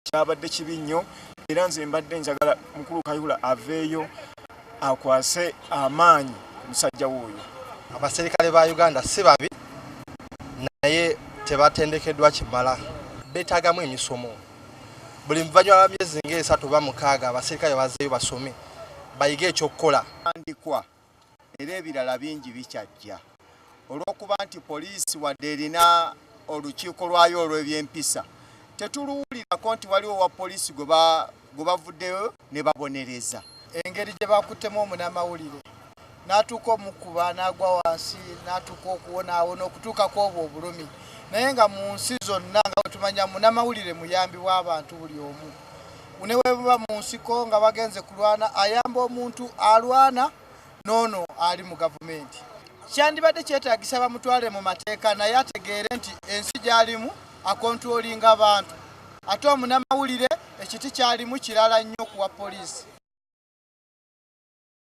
kyabadde kibi nnyo era nze mbadde njagala mukulu Kayihura aveeyo akwase amaanyi musajja w'oyo. Abaserikale ba Uganda si babi naye tebatendekeddwa kimala, beetaagamu emisomo. Buli luvannyuma lwa myezi ng'esatu oba mukaaga abaserikale bazeeyo basome bayige ekyokukola. Andikwa era ebirala bingi bikyajja olw'okuba nti poliisi wadde erina olukiiko lwayo olw'ebyempisa tetuluwulirako nti waliwo wa poliisi gwe bavuddeyo ne babonereza. Engeri gye bakuttemu omunnamawulire n'atuuka omukuba n'agwa wansi n'atuuka okuwonaawona okutuuka ku obwo obulumi, naye nga mu nsi zonna nga wetumanya munnamawulire muyambi w'abantu buli omu. Ne webuba mu nsiko nga bagenze kulwana ayamba omuntu alwana n'ono ali mu gavumenti. Kyandibadde kyetaagisa bamutwale mu mateeka naye ategeere nti ensi gy'alimu akontrolinga abantu ate omunnamawulire ekiti kyalimu kirala nnyo kuwa poliisi.